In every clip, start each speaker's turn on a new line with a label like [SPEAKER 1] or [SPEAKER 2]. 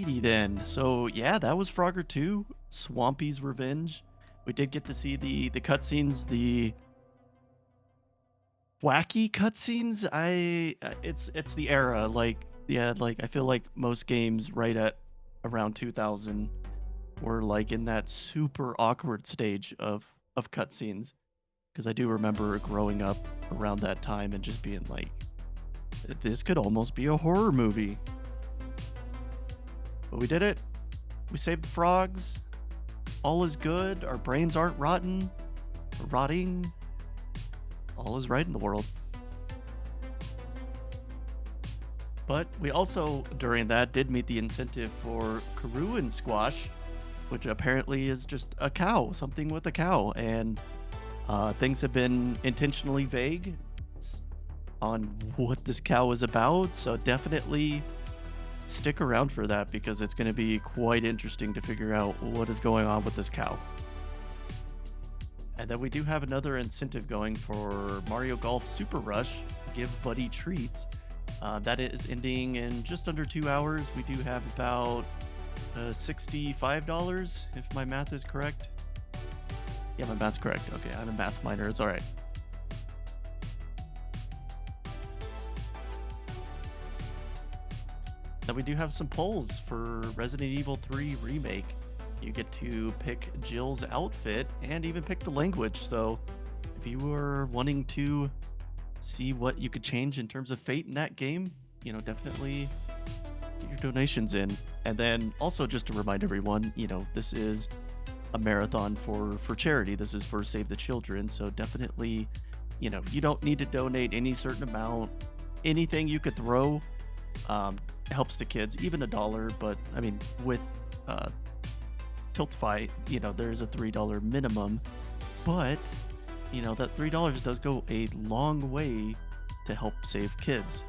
[SPEAKER 1] Alrighty then. So yeah, that was Frogger 2, Swampy's Revenge. We did get to see the cutscenes, the wacky cutscenes. It's the era. Like yeah, like I feel like most games right at around 2000 were like in that super awkward stage of cutscenes. Because I do remember growing up around that time and just being like, this could almost be a horror movie. But we did it. We saved the frogs. All is good. Our brains aren't rotten or rotting. All is right in the world. But we also, during that, did meet the incentive for Kururin squash, which apparently is just a cow, something with a cow. And things have been intentionally vague on what this cow is about. So definitely stick around for that because it's going to be quite interesting to figure out what is going on with this cow. And then we do have another incentive going for Mario Golf Super Rush, Give Buddy Treats. That is ending in just under 2 hours. We do have about $65, if my math is correct. Yeah, my math's correct. Okay, I'm a math minor. It's all right. Then we do have some polls for Resident Evil 3 Remake. You get to pick Jill's outfit and even pick the language. So if you were wanting to see what you could change in terms of fate in that game, you know, definitely get your donations in. And then also just to remind everyone, you know, this is a marathon for charity. This is for Save the Children. So definitely, you know, you don't need to donate any certain amount. Anything you could throw helps the kids, even $1. But I mean, with Tiltify, you know, there's a $3 minimum, but you know that $3 does go a long way to help save kids.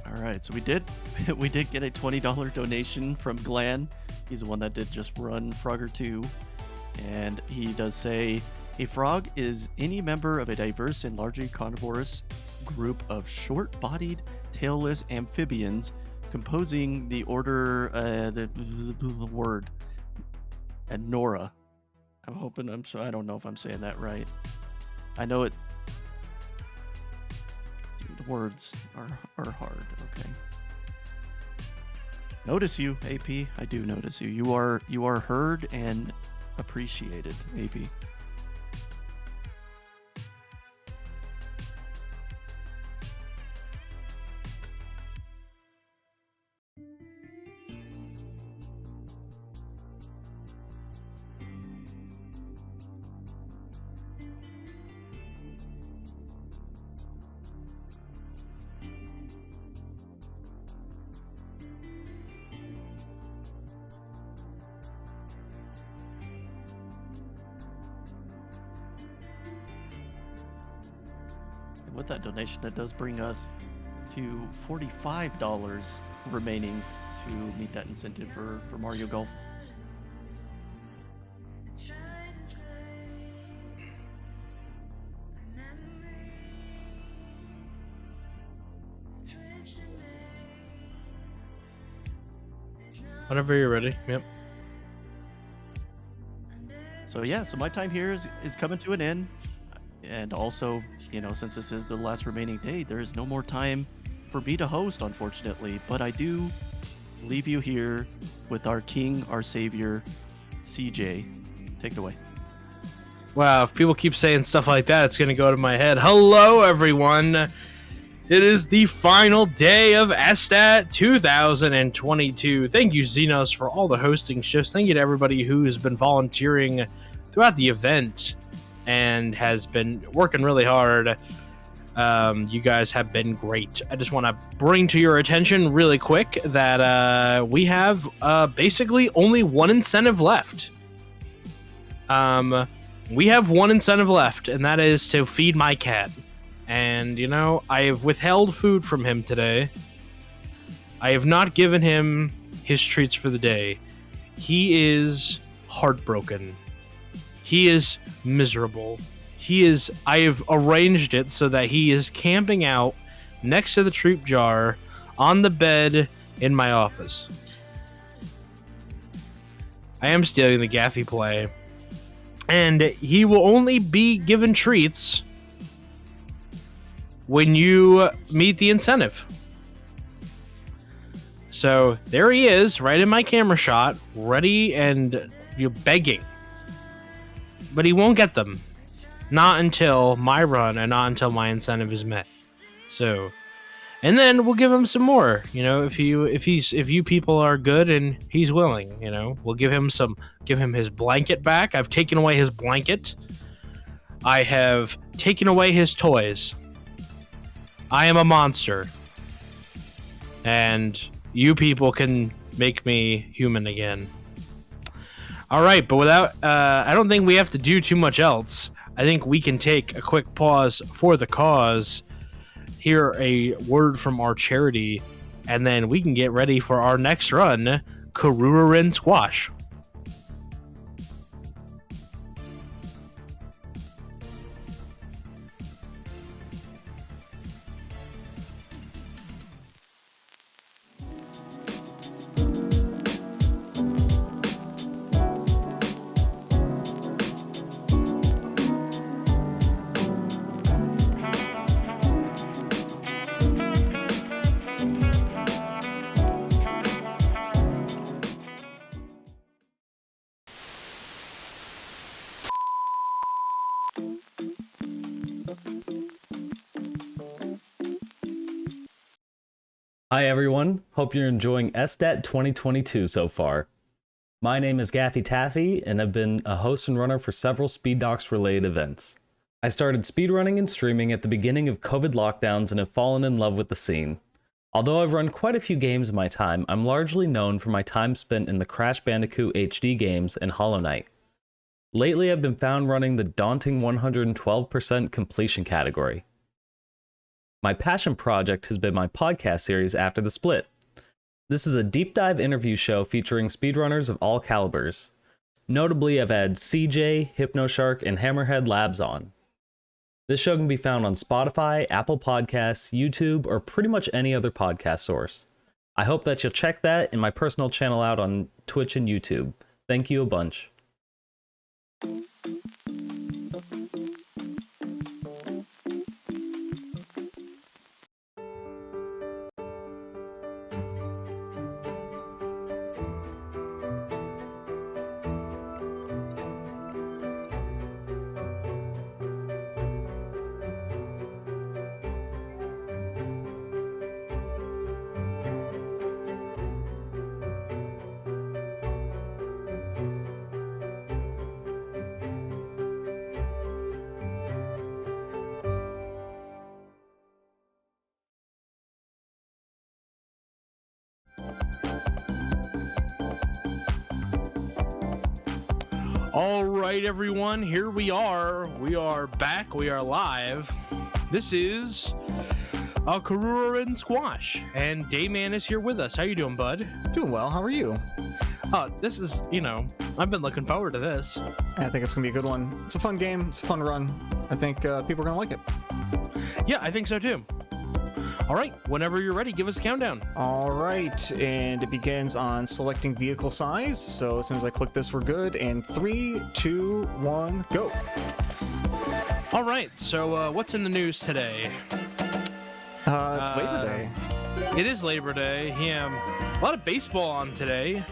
[SPEAKER 1] All right, so we did get a $20 donation from Glenn. He's the one that did just run Frogger 2, and he does say a frog is any member of a diverse and largely carnivorous group of short-bodied, tailless amphibians composing the order the word Nora. I'm hoping I don't know if I'm saying that right. I know it. The words are hard. Okay. Notice you, AP. I do notice you. You are heard and appreciated, AP. With that donation, that does bring us to $45 remaining to meet that incentive for Mario Golf.
[SPEAKER 2] Whenever you're ready. Yep.
[SPEAKER 1] So yeah, so my time here is coming to an end. And also, you know, since this is the last remaining day, there is no more time for me to host, unfortunately. But I do leave you here with our king, our savior, CJ. Take it away.
[SPEAKER 2] Wow, if people keep saying stuff like that, it's going to go to my head. Hello, everyone. It is the final day of SStat 2022. Thank you, Xenos, for all the hosting shifts. Thank you to everybody who's been volunteering throughout the event and has been working really hard. You guys have been great. I just want to bring to your attention really quick that we have basically only one incentive left. We have one incentive left, and that is to feed my cat. And, you know, I have withheld food from him today. I have not given him his treats for the day. He is heartbroken. He is miserable. I have arranged it so that he is camping out next to the treat jar on the bed in my office. I am stealing the Gaffy play. And he will only be given treats when you meet the incentive. So there he is, right in my camera shot, ready and you're begging. But he won't get them. Not until my run and not until my incentive is met. So, and then we'll give him some more. You know, if you people are good and he's willing, you know, we'll give him his blanket back. I've taken away his blanket. I have taken away his toys. I am a monster. And you people can make me human again. All right, but I don't think we have to do too much else. I think we can take a quick pause for the cause, hear a word from our charity, and then we can get ready for our next run, Kururin Squash.
[SPEAKER 3] Hi everyone, hope you're enjoying SDAT 2022 so far. My name is Gaffy Taffy, and I've been a host and runner for several Speed Docs related events. I started speedrunning and streaming at the beginning of COVID lockdowns and have fallen in love with the scene. Although I've run quite a few games in my time, I'm largely known for my time spent in the Crash Bandicoot HD games and Hollow Knight. Lately I've been found running the daunting 112% completion category. My passion project has been my podcast series After the Split. This is a deep dive interview show featuring speedrunners of all calibers. Notably, I've had CJ, Hypnoshark, and Hammerhead Labs on. This show can be found on Spotify, Apple Podcasts, YouTube, or pretty much any other podcast source. I hope that you'll check that and my personal channel out on Twitch and YouTube. Thank you a bunch.
[SPEAKER 2] All right, everyone, here we are. We are back. We are live. This is Kururin Squash, and Dayman is here with us. How you doing, bud?
[SPEAKER 4] Doing well. How are you?
[SPEAKER 2] This is, I've been looking forward to this.
[SPEAKER 4] I think it's going to be a good one. It's a fun game. It's a fun run. I think people are going to like it.
[SPEAKER 2] Yeah, I think so, too. All right, whenever you're ready, give us a countdown.
[SPEAKER 4] All right, and it begins on selecting vehicle size. So as soon as I click this, we're good. And 3, 2, 1, go.
[SPEAKER 2] All right, so what's in the news today?
[SPEAKER 4] It's Labor Day.
[SPEAKER 2] It is Labor Day. Yeah, a lot of baseball on today.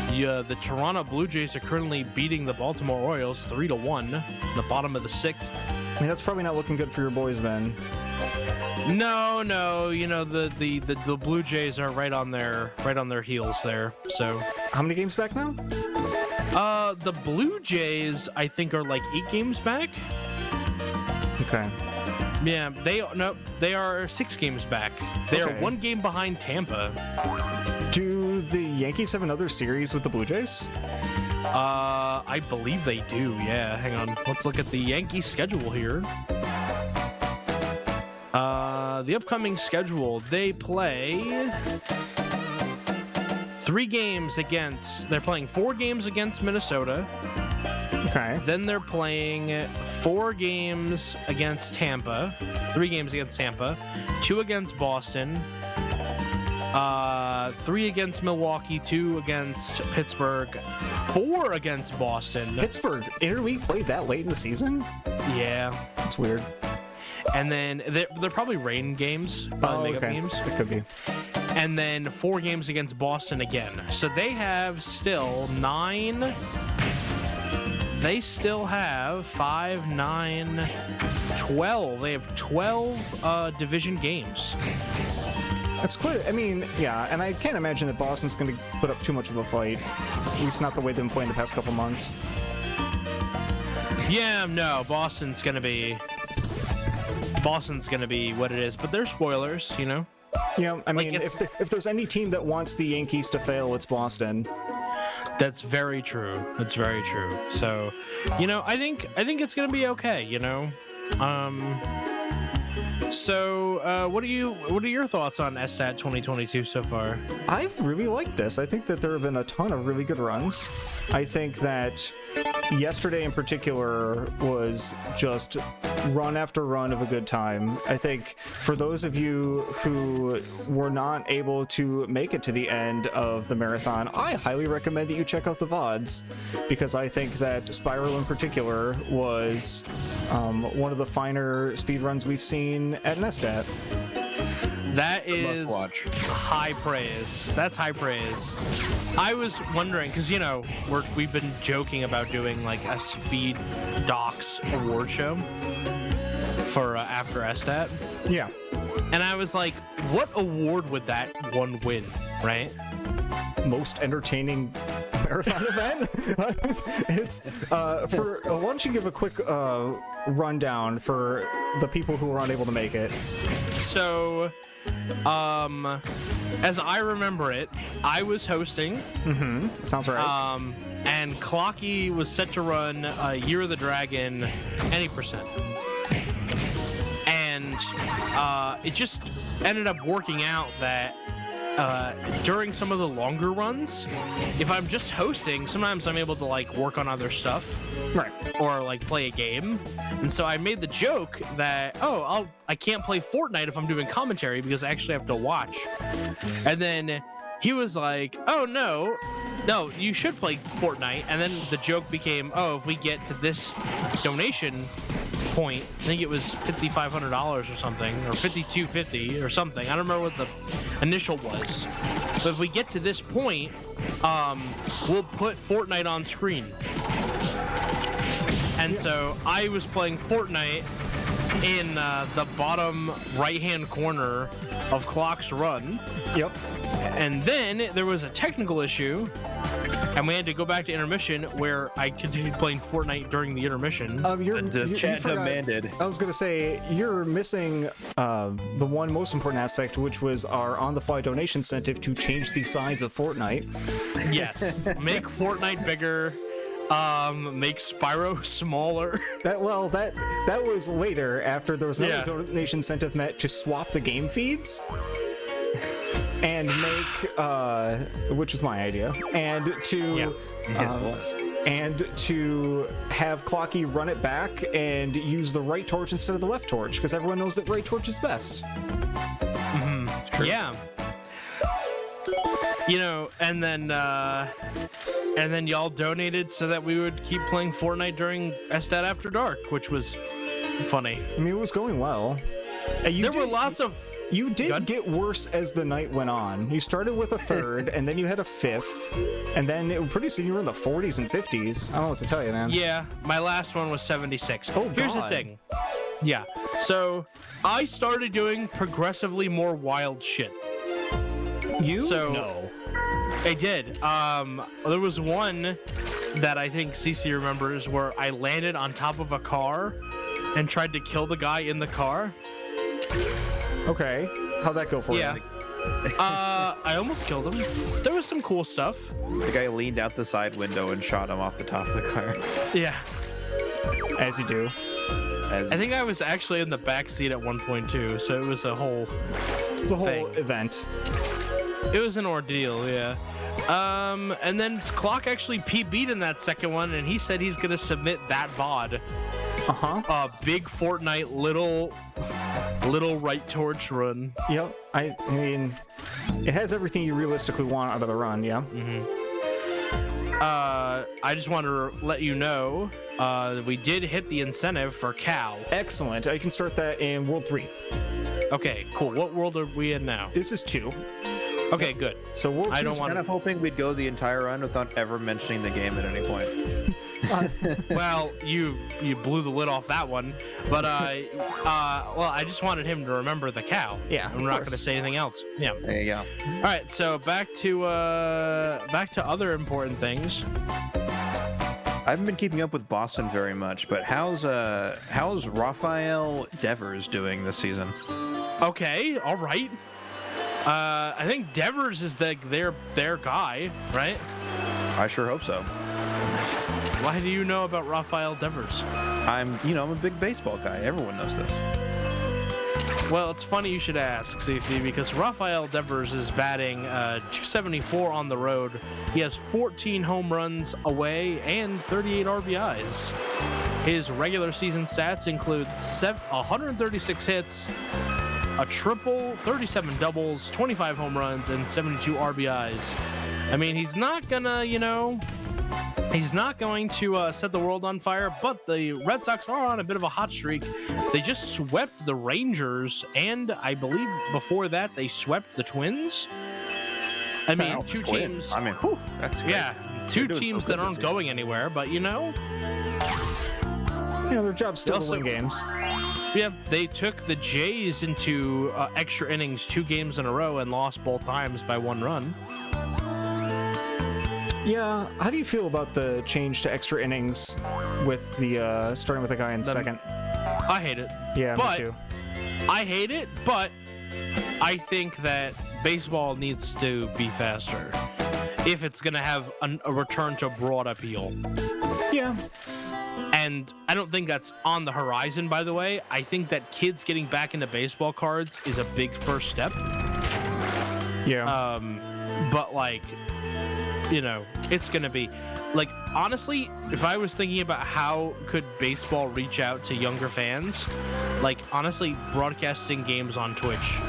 [SPEAKER 2] The Toronto Blue Jays are currently beating the Baltimore Orioles 3-1 in the bottom of the 6th.
[SPEAKER 4] I mean, that's probably not looking good for your boys then.
[SPEAKER 2] No, the Blue Jays are right on their heels there. So
[SPEAKER 4] how many games back now?
[SPEAKER 2] The Blue Jays I think are like 8 games back.
[SPEAKER 4] Okay.
[SPEAKER 2] Yeah, they are 6 games back. They are 1 game behind Tampa.
[SPEAKER 4] Do the Yankees have another series with the Blue Jays?
[SPEAKER 2] I believe they do. Yeah, hang on. Let's look at the Yankees schedule here. The upcoming schedule, they play 3 games against. They're playing 4 games against Minnesota.
[SPEAKER 4] Okay.
[SPEAKER 2] Then they're playing 4 games against Tampa, 3 games against Tampa, 2 against Boston, 3 against Milwaukee, 2 against Pittsburgh, 4 against Boston.
[SPEAKER 4] Pittsburgh interleague played that late in the season?
[SPEAKER 2] Yeah.
[SPEAKER 4] That's weird.
[SPEAKER 2] And then they're probably rain games, probably makeup games.
[SPEAKER 4] It could be.
[SPEAKER 2] And then 4 games against Boston again. So they have still 9. They still have 5, 9, 12. They have 12 division games.
[SPEAKER 4] That's quite. I mean, yeah, and I can't imagine that Boston's going to put up too much of a fight. At least not the way they've been playing the past couple months.
[SPEAKER 2] Yeah, no, Boston's gonna be what it is, but they're spoilers, you know.
[SPEAKER 4] Yeah, I mean,
[SPEAKER 2] Like,
[SPEAKER 4] if there's any team that wants the Yankees to fail, it's Boston.
[SPEAKER 2] That's very true. That's very true. So, you know, I think it's gonna be okay. You know. So, what are your thoughts on SStat 2022 so far?
[SPEAKER 4] I've really liked this. I think that there have been a ton of really good runs. I think that yesterday in particular was just run after run of a good time. I think for those of you who were not able to make it to the end of the marathon, I highly recommend that you check out the VODs, because I think that Spiral in particular was one of the finer speed runs we've seen at Nestat.
[SPEAKER 2] That is high praise. That's high praise. I was wondering, because, you know, we've been joking about doing like a Speed Docs award show for after SStat.
[SPEAKER 4] Yeah.
[SPEAKER 2] And I was like, what award would that one win, right?
[SPEAKER 4] Most entertaining marathon event. It's why don't you give a quick rundown for the people who were unable to make it?
[SPEAKER 2] So, as I remember it, I was hosting.
[SPEAKER 4] Sounds right.
[SPEAKER 2] And Clocky was set to run Year of the Dragon any percent. And it just ended up working out that during some of the longer runs, if I'm just hosting, sometimes I'm able to like work on other stuff,
[SPEAKER 4] Right.
[SPEAKER 2] or like play a game. And so I made the joke that, I can't play Fortnite if I'm doing commentary because I actually have to watch. And then he was like, oh no, you should play Fortnite. And then the joke became, if we get to this donation point, I think it was $5,500 or something, or $5,250 or something. I don't remember what the initial was. But if we get to this point, we'll put Fortnite on screen. And so I was playing Fortnite in the bottom right-hand corner of Clock's run.
[SPEAKER 4] Yep.
[SPEAKER 2] And then there was a technical issue, and we had to go back to intermission, where I continued playing Fortnite during the intermission.
[SPEAKER 5] The chat demanded.
[SPEAKER 4] I was going to say, you're missing the one most important aspect, which was our on-the-fly donation incentive to change the size of Fortnite.
[SPEAKER 2] Yes. Make Fortnite bigger. Make Spyro smaller.
[SPEAKER 4] That was later, after there was another donation incentive met to swap the game feeds and make which was my idea, and to and to have Clocky run it back and use the right torch instead of the left torch, because everyone knows that right torch is best.
[SPEAKER 2] Yeah. You know, and then y'all donated so that we would keep playing Fortnite during SStat After Dark, which was funny.
[SPEAKER 4] I mean, it was going well. There
[SPEAKER 2] were lots of...
[SPEAKER 4] You did get worse as the night went on. You started with a third, and then you had a fifth, and then pretty soon you were in the 40s and 50s. I don't know what to tell you, man.
[SPEAKER 2] Yeah, my last one was 76.
[SPEAKER 4] Oh,
[SPEAKER 2] Here's
[SPEAKER 4] God.
[SPEAKER 2] the thing. Yeah, so I started doing progressively more wild shit.
[SPEAKER 4] No.
[SPEAKER 2] I did. There was one that I think CC remembers where I landed on top of a car and tried to kill the guy in the car.
[SPEAKER 4] Okay. How'd that go for you?
[SPEAKER 2] I almost killed him. There was some cool stuff.
[SPEAKER 5] The guy leaned out the side window and shot him off the top of the car.
[SPEAKER 2] Yeah.
[SPEAKER 4] As you do.
[SPEAKER 2] I think I was actually in the back seat at one point too, so it was a whole
[SPEAKER 4] It's a whole
[SPEAKER 2] thing.
[SPEAKER 4] event.
[SPEAKER 2] It was an ordeal, yeah. And then Clock actually PB'd in that second one, and he said he's gonna submit that VOD. Big Fortnite little right torch run.
[SPEAKER 4] Yep. I mean, it has everything you realistically want out of the run, yeah?
[SPEAKER 2] I just want to let you know, we did hit the incentive for Cal.
[SPEAKER 4] Excellent. I can start that in World 3.
[SPEAKER 2] Okay, cool. What world are we in now?
[SPEAKER 4] This is 2.
[SPEAKER 2] Okay, good.
[SPEAKER 4] So World 2
[SPEAKER 2] I don't
[SPEAKER 4] is
[SPEAKER 2] want
[SPEAKER 5] Kind of hoping we'd go the entire run without ever mentioning the game at any point.
[SPEAKER 2] Well, you blew the lid off that one, but well, I just wanted him to remember the cow.
[SPEAKER 4] Yeah,
[SPEAKER 2] I'm
[SPEAKER 4] of
[SPEAKER 2] not
[SPEAKER 4] course.
[SPEAKER 2] going to say anything else. Yeah.
[SPEAKER 5] There you go.
[SPEAKER 2] All right, so back to other important things.
[SPEAKER 5] I haven't been keeping up with Boston very much, but how's Rafael Devers doing this season?
[SPEAKER 2] Okay, all right. I think Devers is their guy, right?
[SPEAKER 5] I sure hope so.
[SPEAKER 2] Why do you know about Rafael Devers?
[SPEAKER 5] I'm a big baseball guy. Everyone knows this.
[SPEAKER 2] Well, it's funny you should ask, CC, because Rafael Devers is batting 274 on the road. He has 14 home runs away and 38 RBIs. His regular season stats include 136 hits, a triple, 37 doubles, 25 home runs, and 72 RBIs. I mean, he's not gonna, he's not going to set the world on fire, but the Red Sox are on a bit of a hot streak. They just swept the Rangers, and I believe before that they swept the Twins. I mean, two teams.
[SPEAKER 5] I mean, whew, that's great.
[SPEAKER 2] Yeah, two
[SPEAKER 5] doing
[SPEAKER 2] teams
[SPEAKER 5] so good
[SPEAKER 2] that aren't
[SPEAKER 5] this year.
[SPEAKER 2] going anywhere, but
[SPEAKER 4] Their job's still to
[SPEAKER 2] Also-
[SPEAKER 4] win games.
[SPEAKER 2] yeah, they took the Jays into extra innings 2 games in a row and lost both times by 1 run.
[SPEAKER 4] Yeah, how do you feel about the change to extra innings with the starting with a guy in second?
[SPEAKER 2] I hate it.
[SPEAKER 4] Yeah,
[SPEAKER 2] but-
[SPEAKER 4] me too.
[SPEAKER 2] I hate it, but I think that baseball needs to be faster if it's going to have a return to broad appeal.
[SPEAKER 4] Yeah.
[SPEAKER 2] And I don't think that's on the horizon, by the way. I think that kids getting back into baseball cards is a big first step.
[SPEAKER 4] Yeah.
[SPEAKER 2] But it's going to be like, honestly, if I was thinking about how could baseball reach out to younger fans, like, honestly, broadcasting games on Twitch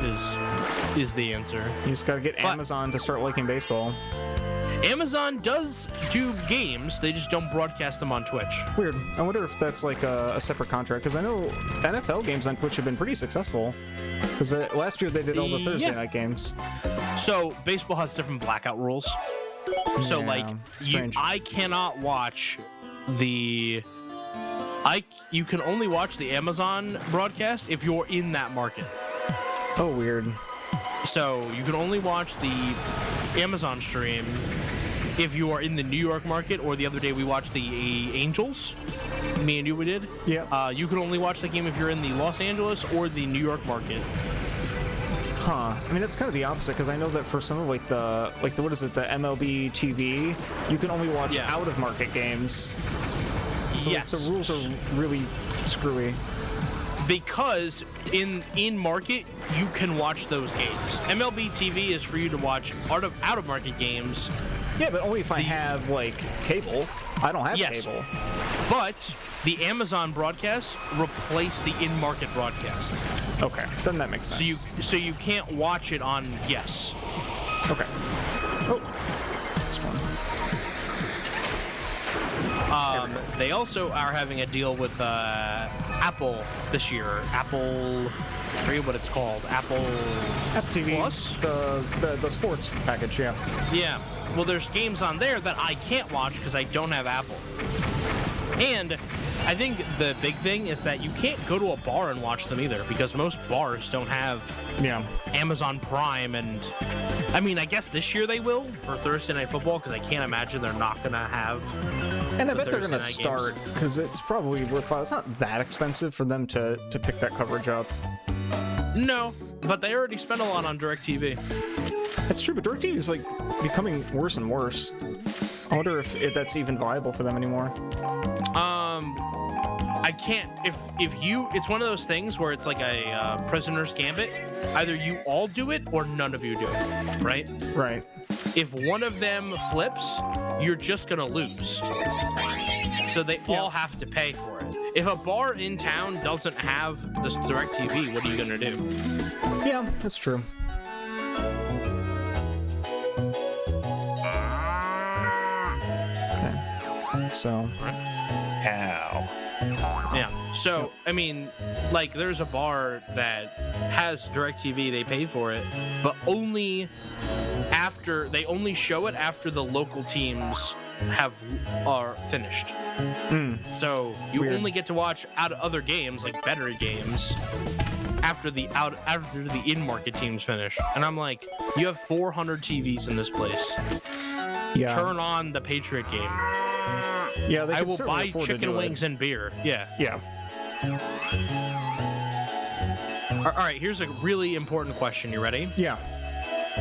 [SPEAKER 2] is the answer.
[SPEAKER 4] You just gotta get
[SPEAKER 2] but-
[SPEAKER 4] Amazon to start liking baseball.
[SPEAKER 2] Amazon does do games, they just don't broadcast them on Twitch.
[SPEAKER 4] Weird. I wonder if that's like a separate contract, because I know NFL games on Twitch have been pretty successful. Because last year they did all the Thursday night games.
[SPEAKER 2] So baseball has different blackout rules. So
[SPEAKER 4] Yeah, strange.
[SPEAKER 2] I cannot watch you can only watch the Amazon broadcast if you're in that market.
[SPEAKER 4] Oh, weird.
[SPEAKER 2] So you can only watch the Amazon stream if you are in the New York market, or the other day we watched the Angels. Me and you, we did.
[SPEAKER 4] Yeah.
[SPEAKER 2] You can only watch the game if you're in the Los Angeles or the New York market.
[SPEAKER 4] Huh. I mean, it's kind of the opposite, because I know that for some of the what is it, the MLB TV, you can only watch
[SPEAKER 2] Yeah.
[SPEAKER 4] out of market games. So
[SPEAKER 2] Yes.
[SPEAKER 4] the rules are really screwy.
[SPEAKER 2] Because in market you can watch those games. MLB TV is for you to watch out of market games.
[SPEAKER 4] Yeah, but only if I have cable. I don't have
[SPEAKER 2] Yes.
[SPEAKER 4] cable.
[SPEAKER 2] But the Amazon broadcasts replace the in-market broadcast.
[SPEAKER 4] Okay, then that makes sense.
[SPEAKER 2] So you can't watch it on Yes.
[SPEAKER 4] Okay. Oh. Next one.
[SPEAKER 2] They also are having a deal with Apple this year. Apple, I forget what it's called. Apple
[SPEAKER 4] TV
[SPEAKER 2] Plus?
[SPEAKER 4] the sports package, yeah.
[SPEAKER 2] Yeah. Well, there's games on there that I can't watch because I don't have Apple. And I think the big thing is that you can't go to a bar and watch them either, because most bars don't have
[SPEAKER 4] Yeah.
[SPEAKER 2] Amazon Prime. And I mean, I guess this year they will for Thursday Night Football, because I can't imagine they're not going to have.
[SPEAKER 4] And I
[SPEAKER 2] the
[SPEAKER 4] bet they're
[SPEAKER 2] Thursday
[SPEAKER 4] going to
[SPEAKER 2] night
[SPEAKER 4] start, because it's probably worthwhile. It's not that expensive for them to pick that coverage up.
[SPEAKER 2] No, but they already spent a lot on DirecTV.
[SPEAKER 4] That's true, but DirecTV is like becoming worse and worse. I wonder if that's even viable for them anymore.
[SPEAKER 2] I can't. If you, it's one of those things where it's like a prisoner's gambit. Either you all do it or none of you do it, right?
[SPEAKER 4] Right.
[SPEAKER 2] If one of them flips, you're just gonna lose. So they all have to pay for it. If a bar in town doesn't have this DirecTV, what are you gonna do?
[SPEAKER 4] Yeah, that's true. Okay. So.
[SPEAKER 5] Ow.
[SPEAKER 2] Yeah. So, I mean, like, there's a bar that has DirecTV, they pay for it, but only after, they only show it after the local teams are finished. So, you
[SPEAKER 4] Weird.
[SPEAKER 2] only get to watch out of other games, like better games, after the in-market teams finish. And I'm like, you have 400 TVs in this place.
[SPEAKER 4] Yeah.
[SPEAKER 2] Turn on the Patriot game.
[SPEAKER 4] Yeah, they
[SPEAKER 2] I
[SPEAKER 4] could
[SPEAKER 2] will
[SPEAKER 4] certainly
[SPEAKER 2] buy
[SPEAKER 4] afford to
[SPEAKER 2] chicken
[SPEAKER 4] do
[SPEAKER 2] wings
[SPEAKER 4] it.
[SPEAKER 2] and beer. Yeah.
[SPEAKER 4] Yeah.
[SPEAKER 2] All right, here's a really important question. You ready?
[SPEAKER 4] Yeah.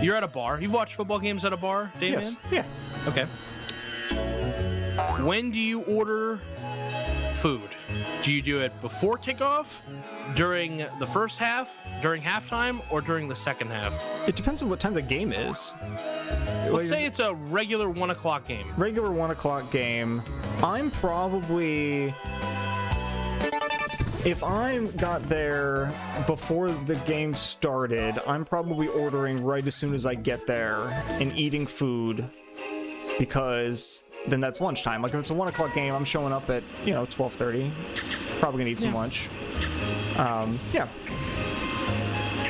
[SPEAKER 2] You're at a bar. You've watched football games at a bar, Damon?
[SPEAKER 4] Yes. Yeah.
[SPEAKER 2] Okay. When do you order food? Do you do it before kickoff, during the first half, during halftime, or during the second half?
[SPEAKER 4] It depends on what time the game is.
[SPEAKER 2] Let's say it's a regular 1 o'clock game.
[SPEAKER 4] Regular 1 o'clock game. I'm probably, if I got there before the game started, I'm probably ordering right as soon as I get there and eating food, because then that's lunchtime. Like if it's a 1 o'clock game, I'm showing up at 12:30. Probably gonna eat some lunch. Yeah.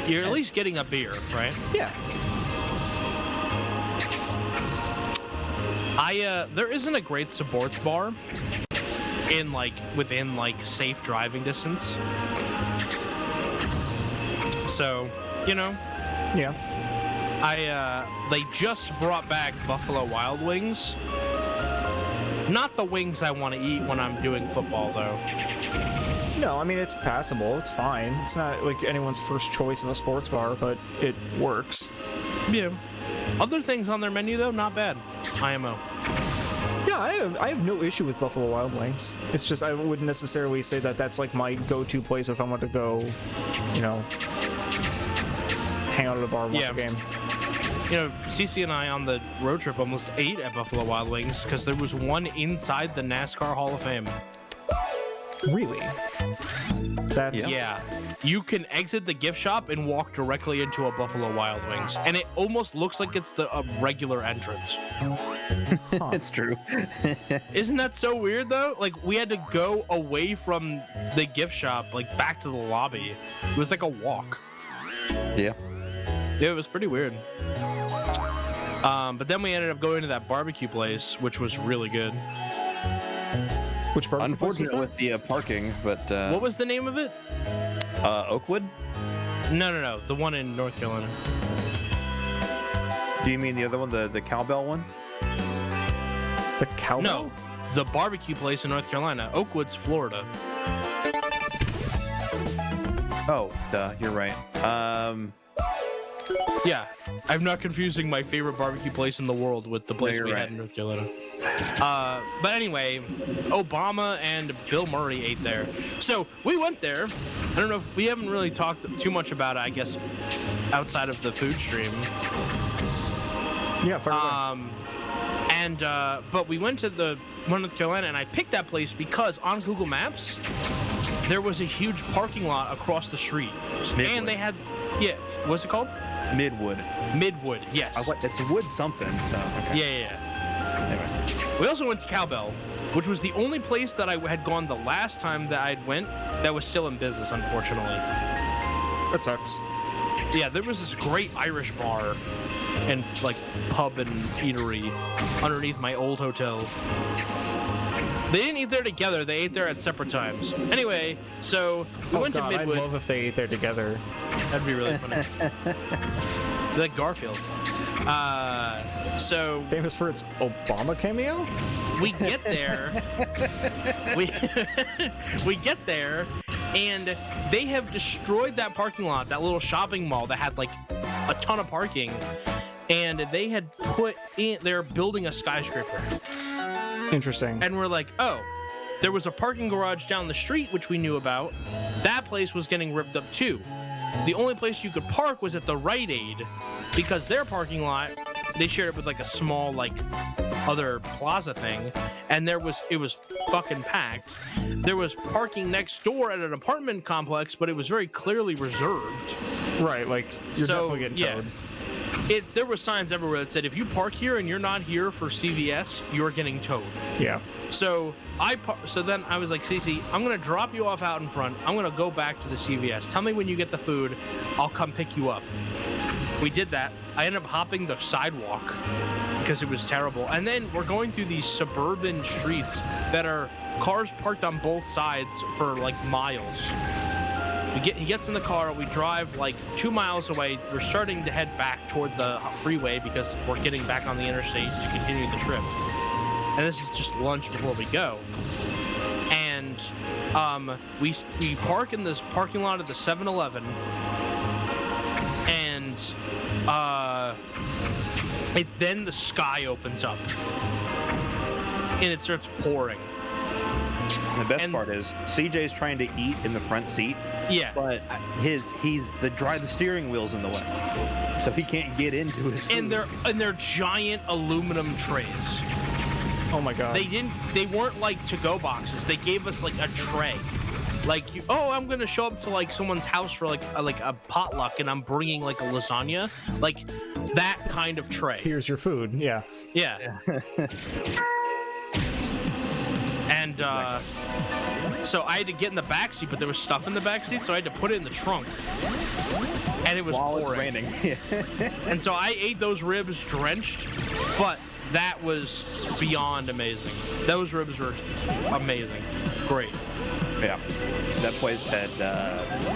[SPEAKER 2] You're at least getting a beer, right?
[SPEAKER 4] Yeah.
[SPEAKER 2] There isn't a great sports bar within safe driving distance. So,
[SPEAKER 4] Yeah.
[SPEAKER 2] they just brought back Buffalo Wild Wings. Not the wings I want to eat when I'm doing football, though.
[SPEAKER 4] No, I mean, it's passable. It's fine. It's not like anyone's first choice of a sports bar, but it works.
[SPEAKER 2] Yeah. Other things on their menu, though, not bad. IMO.
[SPEAKER 4] Yeah, I have no issue with Buffalo Wild Wings. It's just I wouldn't necessarily say that that's like my go-to place if I want to go, hang out at a bar and watch a game.
[SPEAKER 2] CC and I on the road trip almost ate at Buffalo Wild Wings because there was one inside the NASCAR Hall of Fame.
[SPEAKER 4] Really? That's...
[SPEAKER 2] Yeah. You can exit the gift shop and walk directly into a Buffalo Wild Wings, and it almost looks like it's a regular entrance.
[SPEAKER 4] Huh.
[SPEAKER 5] It's true.
[SPEAKER 2] Isn't that so weird, though? Like, we had to go away from the gift shop, back to the lobby. It was like a walk.
[SPEAKER 5] Yeah.
[SPEAKER 2] Yeah, it was pretty weird. But then we ended up going to that barbecue place, which was really good.
[SPEAKER 4] Which barbecue place is
[SPEAKER 5] Unfortunate
[SPEAKER 4] that?
[SPEAKER 5] with the parking, but
[SPEAKER 2] What was the name of it?
[SPEAKER 5] Oakwood?
[SPEAKER 2] No. The one in North Carolina.
[SPEAKER 5] Do you mean the other one, the cowbell one?
[SPEAKER 4] The cowbell?
[SPEAKER 2] No, the barbecue place in North Carolina. Oakwood's Florida.
[SPEAKER 5] Oh, duh, you're right.
[SPEAKER 2] Yeah, I'm not confusing my favorite barbecue place in the world with the place
[SPEAKER 5] you're
[SPEAKER 2] we
[SPEAKER 5] right.
[SPEAKER 2] had in North Carolina. But anyway, Obama and Bill Murray ate there. So we went there. I don't know if we haven't really talked too much about it, I guess, outside of the food stream.
[SPEAKER 4] Yeah, fire away.
[SPEAKER 2] But we went to the one in North Carolina, and I picked that place because on Google Maps, there was a huge parking lot across the street.
[SPEAKER 5] Midwood.
[SPEAKER 2] And they had, what's it called?
[SPEAKER 5] Midwood.
[SPEAKER 2] Midwood, yes.
[SPEAKER 5] It's wood something, so. Okay.
[SPEAKER 2] Yeah.
[SPEAKER 5] Anyways.
[SPEAKER 2] We also went to Cowbell, which was the only place that I had gone the last time that I'd went that was still in business, unfortunately.
[SPEAKER 4] That sucks.
[SPEAKER 2] Yeah, there was this great Irish bar and pub and eatery underneath my old hotel. They didn't eat there together, they ate there at separate times. Anyway, so we went to Midwood.
[SPEAKER 4] I'd love if they ate there together.
[SPEAKER 2] That'd be really funny. Like Garfield. So
[SPEAKER 4] Famous for its Obama cameo?
[SPEAKER 2] we get there. We get there, And they have destroyed that parking lot, that little shopping mall that had like a ton of parking. And they had they're building a skyscraper.
[SPEAKER 4] Interesting.
[SPEAKER 2] And we're like, oh, there was a parking garage down the street, which we knew about. That place was getting ripped up too. The only place you could park was at the Rite Aid, because their parking lot, they shared it with like a small like other plaza thing, and it was fucking packed. There was parking next door at an apartment complex, but it was very clearly reserved.
[SPEAKER 4] Right, like you're definitely getting towed.
[SPEAKER 2] There were signs everywhere that said, if you park here and you're not here for CVS, you're getting towed.
[SPEAKER 4] Yeah.
[SPEAKER 2] So then I was like, Cece, I'm gonna drop you off out in front. I'm gonna go back to the CVS. Tell me when you get the food. I'll come pick you up. We did that. I ended up hopping the sidewalk because it was terrible. And then we're going through these suburban streets that are cars parked on both sides for like miles. He gets in the car, we drive like 2 miles away. We're starting to head back toward the freeway because we're getting back on the interstate to continue the trip. And this is just lunch before we go. And we park in this parking lot of the 7-Eleven, and then the sky opens up and it starts pouring.
[SPEAKER 5] And the best part is CJ's trying to eat in the front seat.
[SPEAKER 2] Yeah.
[SPEAKER 5] But the steering wheel's in the way, so he can't get into his food.
[SPEAKER 2] And they're giant aluminum trays.
[SPEAKER 4] Oh my god.
[SPEAKER 2] They weren't like to-go boxes. They gave us like a tray. Like, I'm gonna show up to like someone's house for like a potluck, and I'm bringing like a lasagna, like that kind of tray.
[SPEAKER 4] Here's your food. Yeah.
[SPEAKER 2] Yeah. And so I had to get in the back seat, but there was stuff in the back seat, so I had to put it in the trunk. And it was pouring.
[SPEAKER 5] It's raining.
[SPEAKER 2] And so I ate those ribs drenched, but that was beyond amazing. Those ribs were amazing. Great.
[SPEAKER 5] Yeah. That place had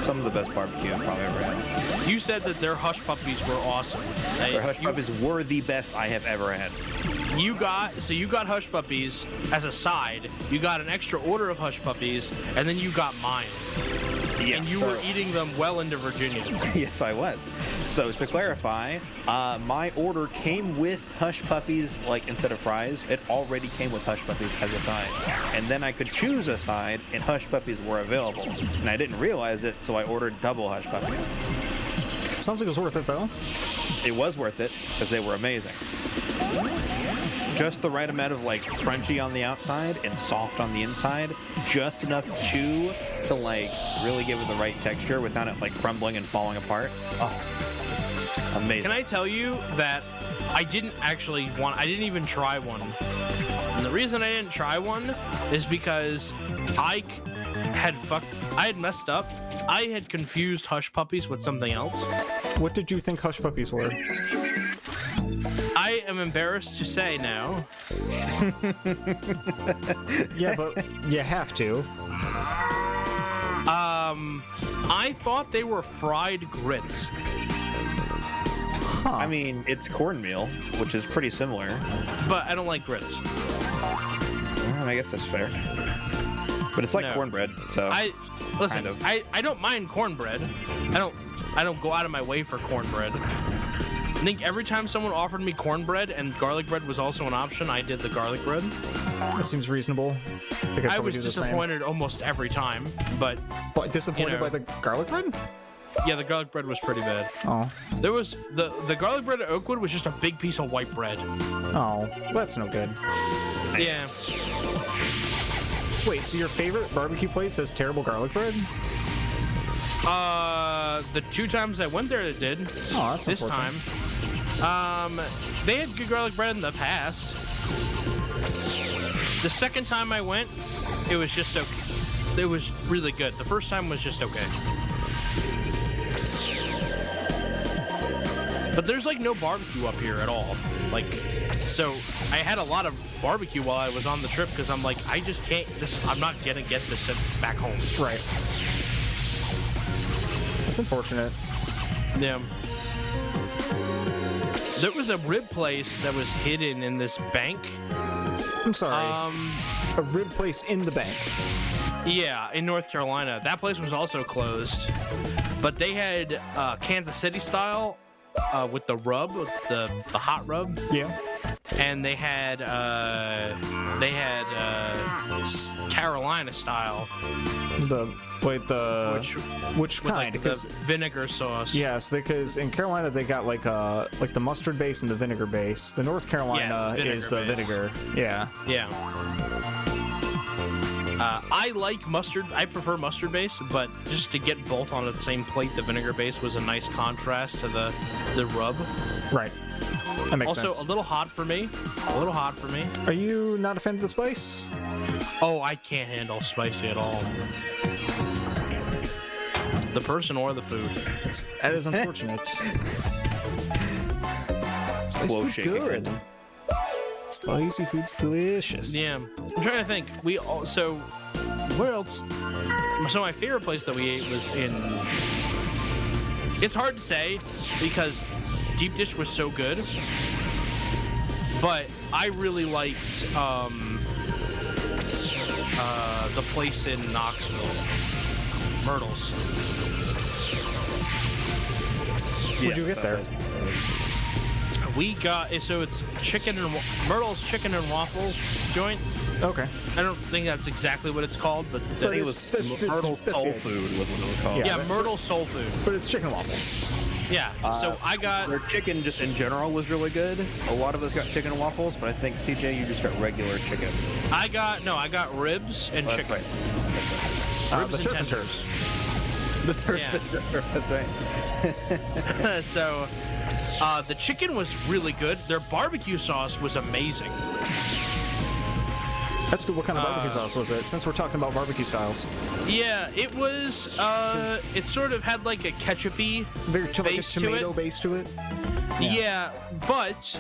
[SPEAKER 5] some of the best barbecue I've probably ever had.
[SPEAKER 2] You said that their hush puppies were awesome.
[SPEAKER 5] Their hush puppies were the best I have ever had.
[SPEAKER 2] You got hush puppies as a side. You got an extra order of hush puppies, and then you got mine.
[SPEAKER 5] Yeah,
[SPEAKER 2] and you were eating them well into Virginia.
[SPEAKER 5] Yes, I was. So to clarify, my order came with hush puppies, like instead of fries. It already came with hush puppies as a side, and then I could choose a side, and hush puppies were available. And I didn't realize it, so I ordered double hush puppies.
[SPEAKER 4] Sounds like it was worth it though.
[SPEAKER 5] It was worth it because they were amazing. Just the right amount of like crunchy on the outside and soft on the inside, just enough chew to like really give it the right texture without it like crumbling and falling apart. Oh, amazing.
[SPEAKER 2] Can I tell you that I didn't even try one. And the reason I didn't try one is because I had messed up. I had confused hush puppies with something else.
[SPEAKER 4] What did you think hush puppies were?
[SPEAKER 2] I am embarrassed to say now.
[SPEAKER 4] Yeah, but you have to.
[SPEAKER 2] I thought they were fried grits.
[SPEAKER 4] Huh.
[SPEAKER 5] I mean, it's cornmeal, which is pretty similar.
[SPEAKER 2] But I don't like grits.
[SPEAKER 5] I guess that's fair. But it's like cornbread, so
[SPEAKER 2] listen.
[SPEAKER 5] kind of.
[SPEAKER 2] I don't mind cornbread. I don't go out of my way for cornbread. I think every time someone offered me cornbread and garlic bread was also an option, I did the garlic bread.
[SPEAKER 4] That seems reasonable.
[SPEAKER 2] I was disappointed almost every time, but
[SPEAKER 4] disappointed by the garlic bread?
[SPEAKER 2] Yeah, the garlic bread was pretty bad.
[SPEAKER 4] Oh.
[SPEAKER 2] There was the garlic bread at Oakwood was just a big piece of white bread.
[SPEAKER 4] Oh, that's no good.
[SPEAKER 2] Yeah.
[SPEAKER 4] Wait, so your favorite barbecue place has terrible garlic bread?
[SPEAKER 2] The 2 times I went there, it did.
[SPEAKER 4] Oh, that's
[SPEAKER 2] this time. They had good garlic bread in the past. The second time I went, it was just okay. It was really good. The first time was just okay. But there's like no barbecue up here at all. Like, so I had a lot of barbecue while I was on the trip because I'm like, I just can't. I'm not gonna get this back home.
[SPEAKER 4] Right. That's unfortunate.
[SPEAKER 2] Yeah. There was a rib place that was hidden in this bank.
[SPEAKER 4] I'm sorry. A rib place in the bank.
[SPEAKER 2] Yeah, in North Carolina. That place was also closed. But they had Kansas City style with the rub, with the hot rub.
[SPEAKER 4] Yeah.
[SPEAKER 2] And they had Carolina style.
[SPEAKER 4] Which
[SPEAKER 2] with
[SPEAKER 4] kind?
[SPEAKER 2] like the vinegar sauce.
[SPEAKER 4] Yes, because in Carolina they got like the mustard base and the vinegar base. The North Carolina is the vinegar. Yeah.
[SPEAKER 2] Yeah. I like mustard. I prefer mustard base, but just to get both on the same plate, the vinegar base was a nice contrast to the rub.
[SPEAKER 4] Right. That makes sense.
[SPEAKER 2] Also, a little hot for me. A little hot for me.
[SPEAKER 4] Are you not a fan of the spice?
[SPEAKER 2] Oh, I can't handle spicy at all. The person or the food.
[SPEAKER 4] That is unfortunate. Spicy food's good. Spicy food's delicious.
[SPEAKER 2] Yeah, I'm trying to think. Where else? So my favorite place that we ate was in. It's hard to say because deep dish was so good, but I really liked the place in Knoxville, Myrtle's.
[SPEAKER 4] What'd you get there?
[SPEAKER 2] We got so it's Myrtle's chicken and waffle joint.
[SPEAKER 4] Okay.
[SPEAKER 2] I don't think that's exactly what it's called, but I think it was
[SPEAKER 5] Myrtle Soul Food was what it was called.
[SPEAKER 2] yeah, Myrtle Soul Food.
[SPEAKER 4] But it's chicken waffles.
[SPEAKER 2] Yeah. So I got
[SPEAKER 5] their chicken just in general was really good. A lot of us got chicken and waffles, but I think CJ, you just got regular chicken.
[SPEAKER 2] I got ribs and chicken.
[SPEAKER 5] Right.
[SPEAKER 2] Ribs
[SPEAKER 4] The
[SPEAKER 2] and
[SPEAKER 4] turf and
[SPEAKER 2] tenders.
[SPEAKER 4] turf.
[SPEAKER 5] That's right.
[SPEAKER 2] So the chicken was really good. Their barbecue sauce was amazing.
[SPEAKER 4] That's good. What kind of barbecue sauce was it? Since we're talking about barbecue styles.
[SPEAKER 2] Yeah, it was. It sort of had like a ketchup-y
[SPEAKER 4] Like a
[SPEAKER 2] base to
[SPEAKER 4] tomato
[SPEAKER 2] it.
[SPEAKER 4] base to it?
[SPEAKER 2] Yeah, but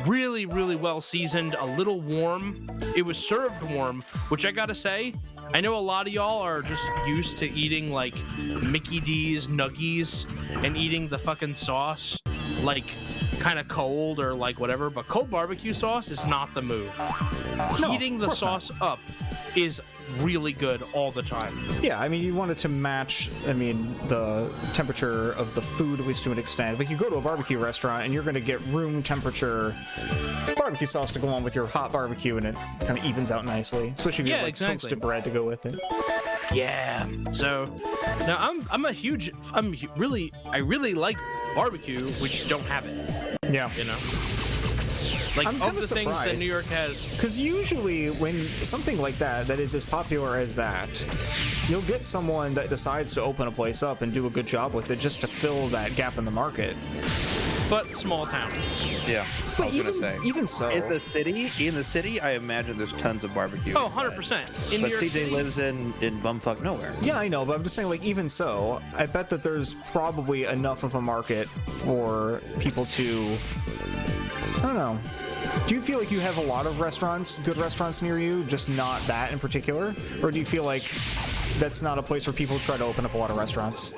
[SPEAKER 2] really, really well seasoned. A little warm. It was served warm, which I gotta say, I know a lot of y'all are just used to eating like Mickey D's nuggies and eating the fucking sauce like kind of cold or like whatever, but cold barbecue sauce is not the move. Heating the sauce up is really good all the time.
[SPEAKER 4] Yeah, I mean, you want it to match, the temperature of the food, at least to an extent. Like, you go to a barbecue restaurant, and you're going to get room temperature barbecue sauce to go on with your hot barbecue, and it kind of evens out nicely. Especially if you have, like, toasted bread to go with it.
[SPEAKER 2] Yeah. So, now I really like barbecue, we just don't have it.
[SPEAKER 4] Yeah.
[SPEAKER 2] You know? Like, of the things that New York has.
[SPEAKER 4] Because usually when something like that is as popular as that, you'll get someone that decides to open a place up and do a good job with it just to fill that gap in the market.
[SPEAKER 2] But small town.
[SPEAKER 5] Yeah.
[SPEAKER 4] But
[SPEAKER 5] I was gonna say.
[SPEAKER 4] even so,
[SPEAKER 5] In the city, I imagine there's tons of barbecue.
[SPEAKER 2] Oh, 100%. In
[SPEAKER 5] But
[SPEAKER 2] New York
[SPEAKER 5] CJ
[SPEAKER 2] City,
[SPEAKER 5] lives in bumfuck nowhere.
[SPEAKER 4] yeah, I know, but I'm just saying, like, even so, I bet that there's probably enough of a market for people to, I don't know. Do you feel like you have a lot of good restaurants near you, just not that in particular? Or do you feel like that's not a place where people try to open up a lot of restaurants?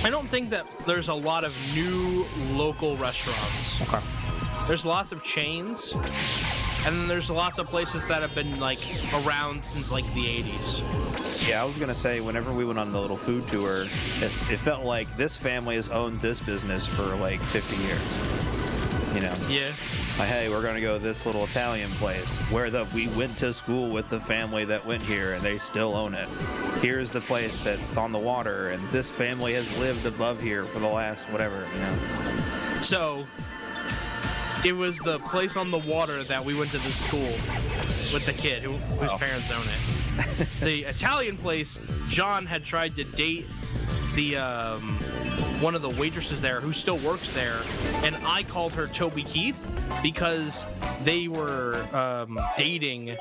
[SPEAKER 2] I don't think that there's a lot of new local restaurants.
[SPEAKER 4] Okay.
[SPEAKER 2] There's lots of chains, and then there's lots of places that have been like around since like the 80s.
[SPEAKER 5] Yeah, I was gonna say, whenever we went on the little food tour, it felt like this family has owned this business for like 50 years. You know?
[SPEAKER 2] Yeah.
[SPEAKER 5] Like, hey, we're gonna go to this little Italian place where we went to school with the family that went here, and they still own it. Here's the place that's on the water, and this family has lived above here for the last whatever, you know.
[SPEAKER 2] So it was the place on the water that we went to the school with the kid whose parents own it. The Italian place, John had tried to date the one of the waitresses there who still works there, and I called her Toby Keith because they were dating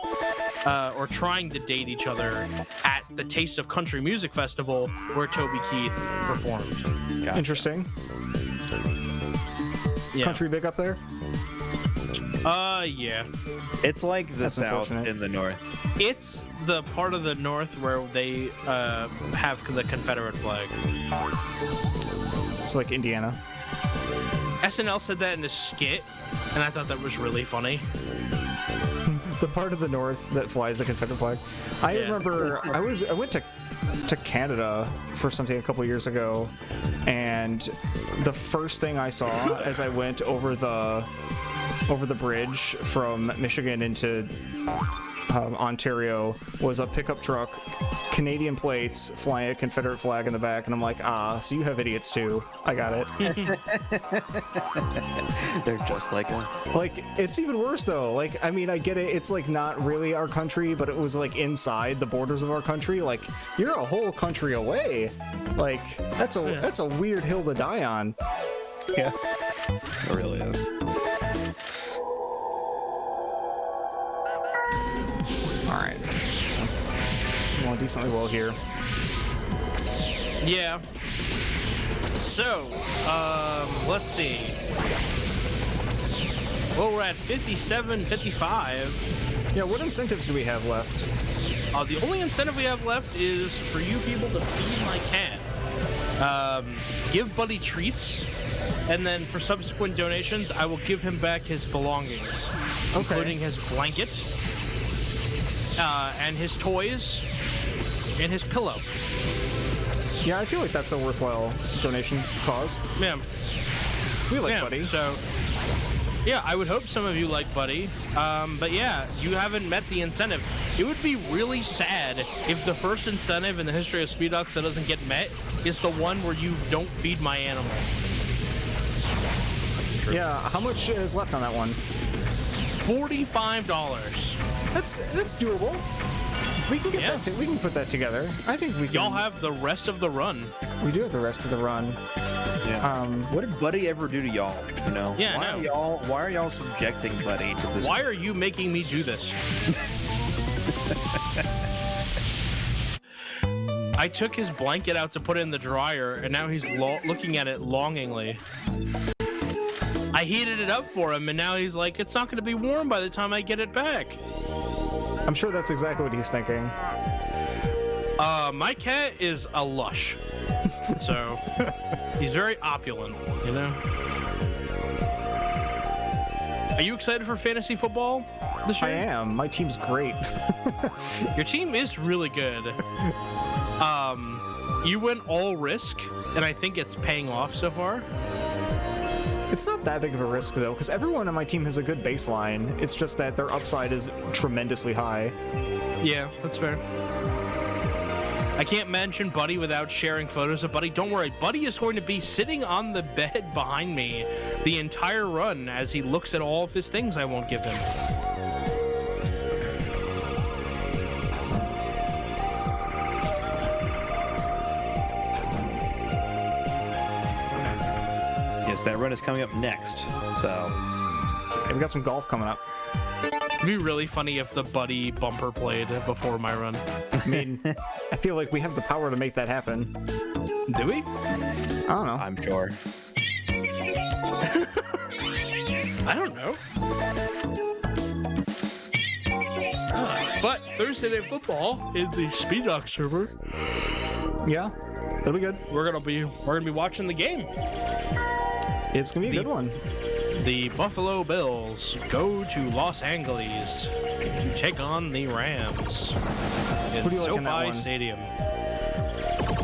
[SPEAKER 2] or trying to date each other at the Taste of Country Music Festival where Toby Keith performed.
[SPEAKER 5] Gotcha.
[SPEAKER 4] Interesting.
[SPEAKER 2] Yeah.
[SPEAKER 4] Country big up there?
[SPEAKER 2] Yeah.
[SPEAKER 5] It's like the
[SPEAKER 4] That's
[SPEAKER 5] South
[SPEAKER 4] unfortunate.
[SPEAKER 5] in the North.
[SPEAKER 2] It's the part of the North where they have the Confederate flag.
[SPEAKER 4] It's like Indiana.
[SPEAKER 2] SNL said that in a skit, and I thought that was really funny.
[SPEAKER 4] the part of the north that flies the Confederate flag. I remember I went to Canada for something a couple years ago, and the first thing I saw as I went over the bridge from Michigan into Ontario was a pickup truck, Canadian plates, flying a Confederate flag in the back, and I'm like, so you have idiots too. I got it.
[SPEAKER 5] They're just like us.
[SPEAKER 4] Like, it's even worse though. Like, I mean, I get it. It's like not really our country, but it was like inside the borders of our country. Like, you're a whole country away. Like, that's a weird hill to die on.
[SPEAKER 5] Yeah, it really is.
[SPEAKER 4] All right. So, going decently well here.
[SPEAKER 2] Yeah. So, let's see. Well, we're at 57, 55.
[SPEAKER 4] Yeah, what incentives do we have left?
[SPEAKER 2] The only incentive we have left is for you people to feed my cat. Give Buddy treats, and then for subsequent donations, I will give him back his belongings, including his blanket, and his toys, and his pillow.
[SPEAKER 4] Yeah, I feel like that's a worthwhile donation cause.
[SPEAKER 2] Yeah.
[SPEAKER 4] We like Buddy.
[SPEAKER 2] So, yeah, I would hope some of you like Buddy. But yeah, you haven't met the incentive. It would be really sad if the first incentive in the history of Speed Dogs that doesn't get met is the one where you don't feed my animal.
[SPEAKER 4] Yeah, how much is left on that one?
[SPEAKER 2] $45.
[SPEAKER 4] That's doable. We can get that. We can put that together. I think we can.
[SPEAKER 2] Y'all have the rest of the run.
[SPEAKER 4] We do have the rest of the run.
[SPEAKER 5] Yeah. What did Buddy ever do to y'all? You know?
[SPEAKER 2] Yeah,
[SPEAKER 5] Why are y'all subjecting Buddy to this?
[SPEAKER 2] Why are you making me do this? I took his blanket out to put it in the dryer, and now he's looking at it longingly. I heated it up for him, and now he's like, it's not going to be warm by the time I get it back.
[SPEAKER 4] I'm sure that's exactly what he's thinking.
[SPEAKER 2] My cat is a lush. So, he's very opulent, you know? Are you excited for fantasy football this year?
[SPEAKER 4] I am. My team's great.
[SPEAKER 2] Your team is really good. You went all risk, and I think it's paying off so far.
[SPEAKER 4] It's not that big of a risk, though, because everyone on my team has a good baseline. It's just that their upside is tremendously high.
[SPEAKER 2] Yeah, that's fair. I can't mention Buddy without sharing photos of Buddy. Don't worry, Buddy is going to be sitting on the bed behind me the entire run as he looks at all of his things I won't give him.
[SPEAKER 5] Yes, that run is coming up next. So,
[SPEAKER 4] Hey, we got some golf coming up.
[SPEAKER 2] It'd be really funny if the Buddy bumper played before my run.
[SPEAKER 4] I mean, I feel like we have the power to make that happen.
[SPEAKER 2] Do we?
[SPEAKER 4] I don't know.
[SPEAKER 5] I'm sure.
[SPEAKER 2] I don't know. But Thursday Night Football in the Speed Dock server.
[SPEAKER 4] Yeah, that'll be good.
[SPEAKER 2] We're gonna be watching the game.
[SPEAKER 4] It's gonna be a good one.
[SPEAKER 2] The Buffalo Bills go to Los Angeles to take on the Rams in
[SPEAKER 4] Who do you like in that
[SPEAKER 2] SoFi
[SPEAKER 4] one?
[SPEAKER 2] Stadium.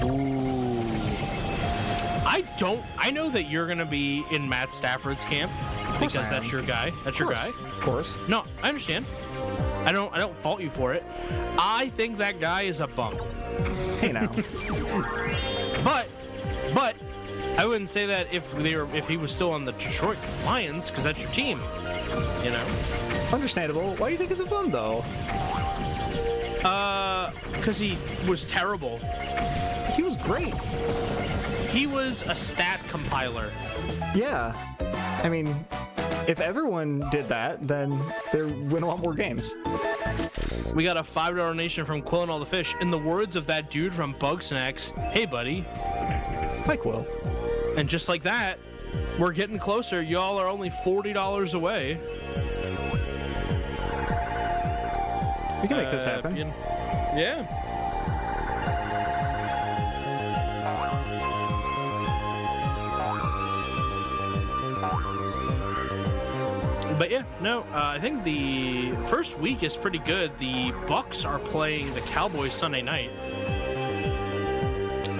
[SPEAKER 2] Ooh. I know that you're gonna be in Matt Stafford's camp because
[SPEAKER 4] I
[SPEAKER 2] that's
[SPEAKER 4] am.
[SPEAKER 2] your guy. That's your guy.
[SPEAKER 4] Of course.
[SPEAKER 2] No, I understand. I don't fault you for it. I think that guy is a bum.
[SPEAKER 4] Hey now.
[SPEAKER 2] But I wouldn't say that if he was still on the Detroit Lions, because that's your team, you know.
[SPEAKER 4] Understandable. Why do you think he's a bum, though?
[SPEAKER 2] Because he was terrible.
[SPEAKER 4] He was great.
[SPEAKER 2] He was a stat compiler.
[SPEAKER 4] Yeah. I mean, if everyone did that, then they'd win a lot more games.
[SPEAKER 2] We got a $5 donation from Quill and All the Fish. In the words of that dude from Bug Snacks, hey buddy.
[SPEAKER 4] Hi, Quill.
[SPEAKER 2] And just like that, we're getting closer. Y'all are only $40 away.
[SPEAKER 4] We can make this happen.
[SPEAKER 2] Yeah. But yeah, no, I think the first week is pretty good. The Bucks are playing the Cowboys Sunday night.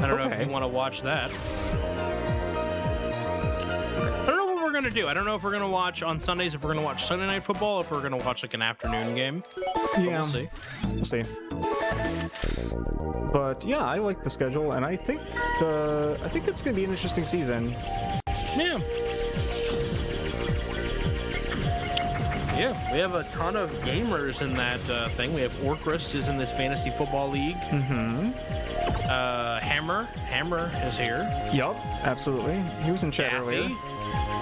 [SPEAKER 2] I don't know if you want to watch that. I don't know what we're going to do. I don't know if we're going to watch on Sundays, if we're going to watch Sunday Night Football, if we're going to watch like an afternoon game.
[SPEAKER 4] Yeah.
[SPEAKER 2] We'll see.
[SPEAKER 4] We'll see. But yeah, I like the schedule, and I think it's going to be an interesting season.
[SPEAKER 2] Yeah. Yeah, we have a ton of gamers in that thing. We have Orcrist is in this fantasy football league.
[SPEAKER 4] Mm-hmm.
[SPEAKER 2] Hammer is here.
[SPEAKER 4] Yup, absolutely. He was in chat earlier.